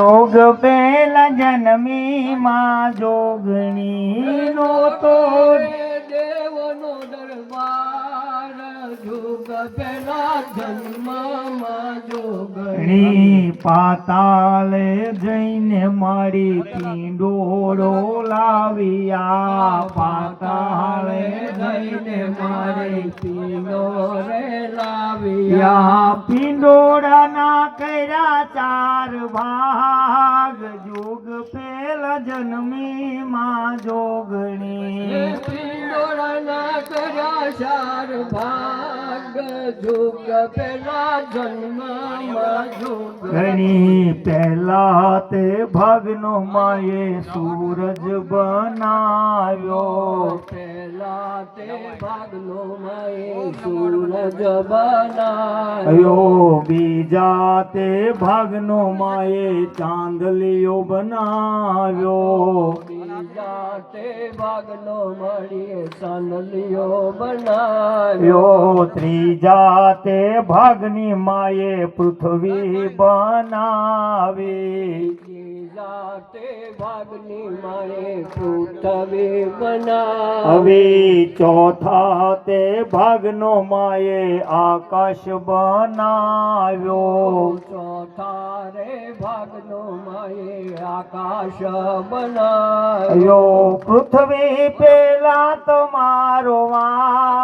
જોગ પેલા જન્મી માં જોગણી નો તો દેવનો દરબાર જોગ પેલા જન્મમાં જોગણી પાતાલે જઈને મારી પિંડોળો લાવ્યા પાતાલે જઈને મારે પિંડોરે લાવ્યા પિંડોળા ના કર્યા ચાર ભાગ જોગ પેલા જન્મી માં જોગણી પિંડોળાના કર્યા ચાર ભાગ જોગ પેલા જન્મમાં ઘણી પહેલા તે ભાગનો માએ સૂરજ બનાવ્યો પહેલા તે ભાગનો માએ સૂરજ બનાવ્યો બીજા તે ભાગનો માએ ચાંદલિયો બનાવ્યો બીજા તે ભાગનો મળીએ ચાંદલિયો બનાવ્યો ત્રીજા તે ભાગની માએ પૃથ્વી બનાવી ત્રીજા તે ભાગની માએ પૃથ્વી બનાવી હવે ચોથા તે ભાગનો માએ આકાશ બનાવ્યો ચોથા રે ભાગનો માએ આકાશ બનાવ્યો પૃથ્વી પેલા તમારો